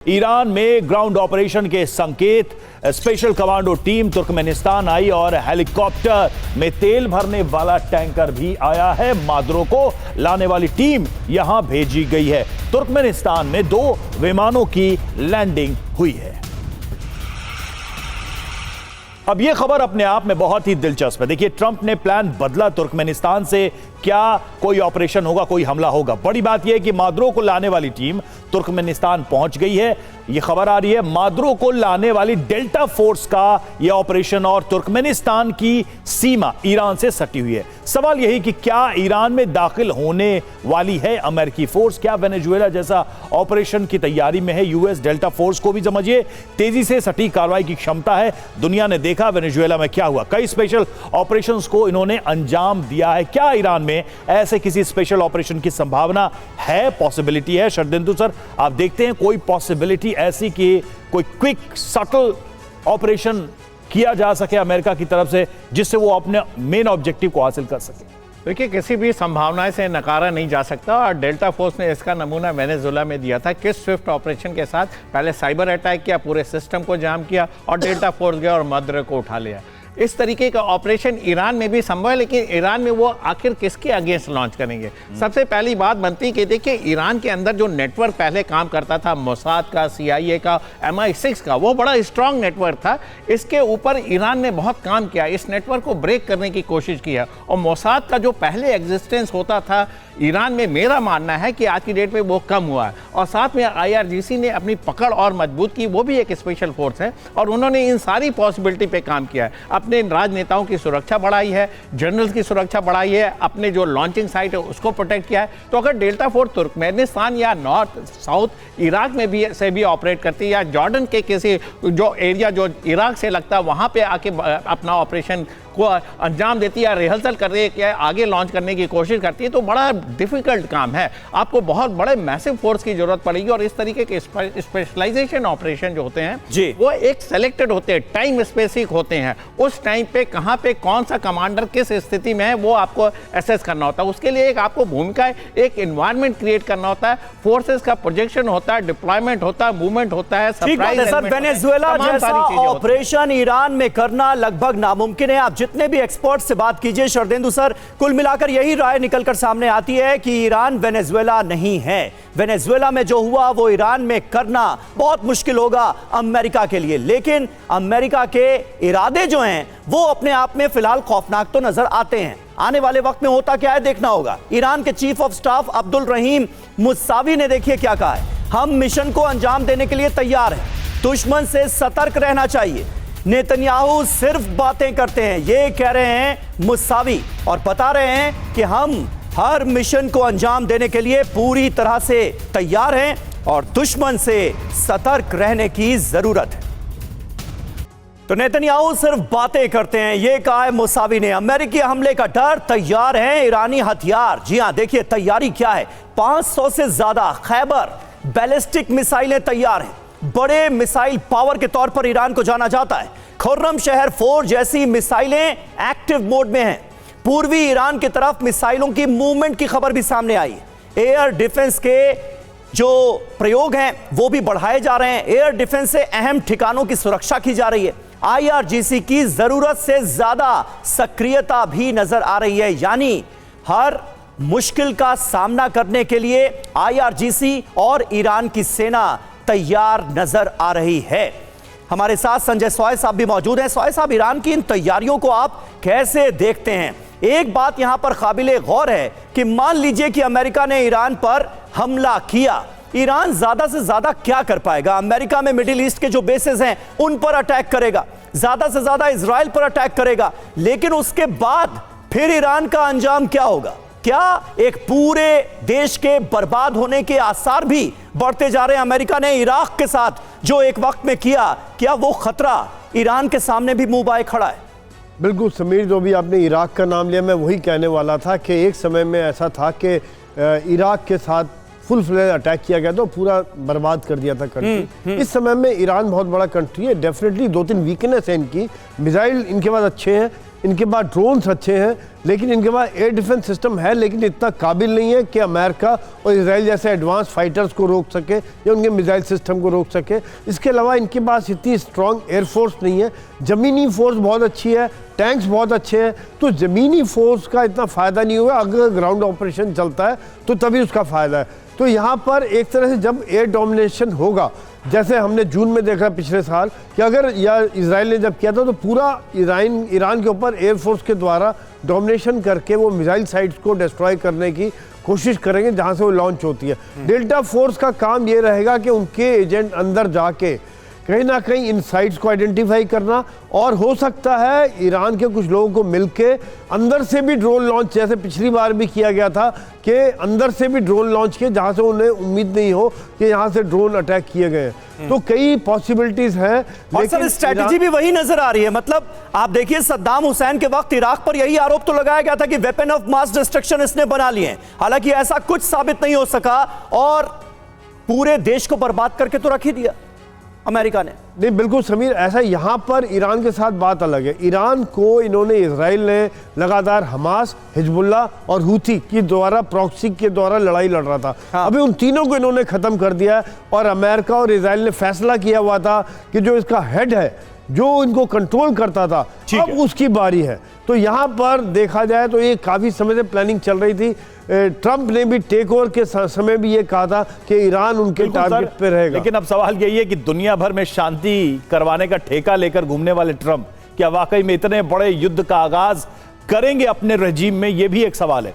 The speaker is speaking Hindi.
ईरान में ग्राउंड ऑपरेशन के संकेत, स्पेशल कमांडो टीम तुर्कमेनिस्तान आई और हेलीकॉप्टर में तेल भरने वाला टैंकर भी आया है। मादरों को लाने वाली टीम यहां भेजी गई है। तुर्कमेनिस्तान में 2 विमानों की लैंडिंग हुई है। अब यह खबर अपने आप में बहुत ही दिलचस्प है। देखिए, ट्रंप ने प्लान बदला। तुर्कमेनिस्तान से क्या कोई ऑपरेशन होगा, कोई हमला होगा? बड़ी बात यह है कि मादरों को लाने वाली टीम तुर्कमेनिस्तान पहुंच गई है। यह खबर आ रही है मादरों को लाने वाली डेल्टा फोर्स का यह ऑपरेशन, और तुर्कमेनिस्तान की सीमा ईरान से सटी हुई है। सवाल यही कि क्या ईरान में दाखिल होने वाली है अमेरिकी फोर्स? क्या वेनेजुएला जैसा ऑपरेशन की तैयारी में है यूएस? डेल्टा फोर्स को भी समझिए तेजी से सटीक कार्रवाई की क्षमता है। दुनिया ने देखा वेनेजुएला में क्या हुआ। कई स्पेशल ऑपरेशंस को इन्होंने अंजाम दिया है। क्या ईरान में ऐसे किसी स्पेशल ऑपरेशन की संभावना है, पॉसिबिलिटी है? शरदेंदु सर, आप देखते हैं कोई पॉसिबिलिटी ऐसी कि कोई क्विक सटल ऑपरेशन किया जा सके अमेरिका की तरफ से, जिससे वो अपने मेन ऑब्जेक्टिव को हासिल कर सके? देखिए, किसी भी संभावना से नकारा नहीं जा सकता और डेल्टा फोर्स ने इसका नमूना वेनेजुएला में दिया था। किस स्विफ्ट ऑपरेशन के साथ पहले साइबर अटैक किया, पूरे सिस्टम को जाम किया और डेल्टा फोर्स गया और मद्र को उठा लिया। इस तरीके का ऑपरेशन ईरान में भी संभव है, लेकिन ईरान में वो आखिर किसके अगेंस्ट लॉन्च करेंगे? सबसे पहली बात बनती है कि देखिए, ईरान के अंदर जो नेटवर्क पहले काम करता था, मोसाद का, CIA का, MI6 का, वो बड़ा स्ट्रांग नेटवर्क था। इसके ऊपर ईरान ने बहुत काम किया, इस नेटवर्क को ब्रेक करने की कोशिश की है। और मोसाद का जो पहले एग्जिस्टेंस होता था ईरान में, मेरा मानना है कि आज की डेट में वो कम हुआ है। और साथ में IRGC ने अपनी पकड़ और मजबूत की, वो भी एक स्पेशल फोर्स है और उन्होंने इन सारी पॉसिबिलिटी पे काम किया है। अपने राजनेताओं की सुरक्षा बढ़ाई है, जनरल्स की सुरक्षा बढ़ाई है, अपने जो लॉन्चिंग साइट है उसको प्रोटेक्ट किया है। तो अगर डेल्टा फोर्स तुर्कमेनिस्तान या नॉर्थ साउथ इराक में भी ऑपरेट करती है, या जॉर्डन के किसी जो एरिया जो इराक से लगता है वहाँ पे आके अपना ऑपरेशन को अंजाम देती है, रिहर्सल कर रही है, क्या आगे लॉन्च करने की कोशिश करती है, तो बड़ा डिफिकल्ट काम है। आपको बहुत बड़े मैसिव फोर्स की जरूरत पड़ेगी। और इस तरीके के स्पेशलाइजेशन ऑपरेशन जो होते हैं वो एक सेलेक्टेड होते हैं, टाइम स्पेसिफिक होते हैं। उस टाइम पे कहां पे कौन सा कमांडर किस स्थिति में है वो आपको एसेस करना होता है। उसके लिए एक आपको भूमिका, एक एनवायरनमेंट क्रिएट करना होता है, फोर्सेस का प्रोजेक्शन होता है, डिप्लॉयमेंट होता है, मूवमेंट होता है, सरप्राइज वेनेजुएला जैसा ऑपरेशन ईरान में करना लगभग नामुमकिन है। आप जितने भी एक्सपर्ट से बात कीजिए शरदेंदु सर, कुल मिलाकर यही राय निकलकर सामने आती है कि ईरान वेनेजुएला नहीं है। वेनेजुएला में जो हुआ वो ईरान में करना बहुत मुश्किल होगा अमेरिका के लिए। लेकिन अमेरिका के इरादे जो हैं वो अपने आप में फिलहाल खौफनाक तो नजर आते हैं। आने वाले वक्त में होता क्या है देखना होगा। ईरान के chief of staff Abdul Rahim Mousavi ने देखिए क्या कहा है, हम मिशन को अंजाम देने के लिए तैयार हैं, दुश्मन से सतर्क रहना चाहिए। नेतन्याहू सिर्फ बातें करते हैं, ये कह रहे हैं मुसावी, और बता रहे हैं कि हम हर मिशन को अंजाम देने के लिए पूरी तरह से तैयार हैं और दुश्मन से सतर्क रहने की जरूरत है। तो नेतन्याहू सिर्फ बातें करते हैं, ये कहा है मुसावी ने। अमेरिकी हमले का डर, तैयार हैं ईरानी हथियार। जी हां, देखिए तैयारी क्या है। 500 से ज्यादा खैबर बैलिस्टिक मिसाइलें तैयार हैं। बड़े मिसाइल पावर के तौर पर ईरान को जाना जाता है। खुर्रम शहर 4 जैसी मिसाइलें एक्टिव मोड में हैं। पूर्वी ईरान की तरफ मिसाइलों की मूवमेंट की खबर भी सामने आई। एयर डिफेंस के जो प्रयोग हैं वो भी बढ़ाए जा रहे हैं। एयर डिफेंस से अहम ठिकानों की सुरक्षा की जा रही है। IRGC की जरूरत से ज्यादा सक्रियता भी नजर आ रही है, यानी हर मुश्किल का सामना करने के लिए IRGC और ईरान की सेना तैयार नजर आ रही है। हमारे साथ संजय सॉय साहब भी मौजूद हैं। सॉय साहब, ईरान की इन तैयारियों को आप कैसे देखते हैं? एक बात यहां पर काबिले गौर है कि मान लीजिए कि अमेरिका ने ईरान पर हमला किया, ईरान ज्यादा से ज्यादा क्या कर पाएगा? अमेरिका में मिडिल ईस्ट के जो बेसेस हैं उन पर अटैक करेगा, ज्यादा से ज्यादा इजराइल पर अटैक करेगा, लेकिन उसके बाद फिर ईरान का अंजाम क्या होगा? क्या एक पूरे देश के बर्बाद होने के आसार भी बढ़ते जा रहे हैं? अमेरिका ने इराक के साथ जो एक वक्त में किया, क्या वो खतरा ईरान के सामने भी मुंह बाए खड़ा है? बिल्कुल समीर, जो भी आपने इराक का नाम लिया, मैं वही कहने वाला था कि एक समय में ऐसा था कि इराक के साथ फुल फ्लेज अटैक किया गया तो पूरा बर्बाद कर दिया था कंट्री। इस समय में ईरान बहुत बड़ा कंट्री है, डेफिनेटली 2-3 वीकनेस है इनकी। मिसाइल इनके पास अच्छे हैं, इनके पास ड्रोन्स अच्छे हैं, लेकिन इनके पास एयर डिफेंस सिस्टम है, लेकिन इतना काबिल नहीं है कि अमेरिका और इजराइल जैसे एडवांस फाइटर्स को रोक सके या उनके मिसाइल सिस्टम को रोक सके। इसके अलावा इनके पास इतनी स्ट्रॉन्ग एयरफोर्स नहीं है। ज़मीनी फोर्स बहुत अच्छी है, टैंक्स बहुत अच्छे हैं, तो ज़मीनी फोर्स का इतना फ़ायदा नहीं होगा। अगर ग्राउंड ऑपरेशन चलता है तो तभी उसका फ़ायदा है। तो यहाँ पर एक तरह से जब एयर डोमिनेशन होगा, जैसे हमने जून में देखा पिछले साल कि अगर या इजराइल ने जब किया था तो पूरा ईरान के ऊपर एयरफोर्स के द्वारा डोमिनेशन करके वो मिसाइल साइट्स को डिस्ट्रॉय करने की कोशिश करेंगे जहाँ से वो लॉन्च होती है। डेल्टा फोर्स का काम ये रहेगा कि उनके एजेंट अंदर जाके कहीं ना कहीं इन साइट्स को आइडेंटिफाई करना, और हो सकता है ईरान के कुछ लोगों को मिलके अंदर से भी ड्रोन लॉन्च, जैसे पिछली बार भी किया गया था कि अंदर से भी ड्रोन लॉन्च किए जहां से उन्हें उम्मीद नहीं हो कि यहां से ड्रोन अटैक किए गए। तो कई पॉसिबिलिटीज हैं, और सर स्ट्रेटजी भी वही नजर आ रही है। मतलब आप देखिए सद्दाम हुसैन के वक्त इराक पर यही आरोप तो लगाया गया था कि वेपन ऑफ मास डिस्ट्रक्शन इसने बना लिए हैं, हालांकि ऐसा कुछ साबित नहीं हो सका और पूरे देश को बर्बाद करके तो रख ही दिया अमेरिका ने। नहीं बिल्कुल समीर, ऐसा यहाँ पर ईरान के साथ बात अलग है। ईरान को इन्होंने, इजराइल ने लगातार हमास, हिजबुल्ला और हूथी की द्वारा, प्रॉक्सी के द्वारा लड़ाई लड़ रहा था। हाँ। अभी उन तीनों को इन्होंने खत्म कर दिया है और अमेरिका और इजराइल ने फैसला किया हुआ था कि जो इसका हेड है, जो इनको कंट्रोल करता था, अब उसकी बारी है। तो यहाँ पर देखा जाए तो ये काफ़ी समय से प्लानिंग चल रही थी। ट्रंप ने भी टेक ओवर के समय भी ये कहा था कि ईरान उनके टारगेट पे रहेगा। लेकिन अब सवाल यही है कि दुनिया भर में शांति करवाने का ठेका लेकर घूमने वाले ट्रंप क्या वाकई में इतने बड़े युद्ध का आगाज करेंगे अपने रजीम में, ये भी एक सवाल है।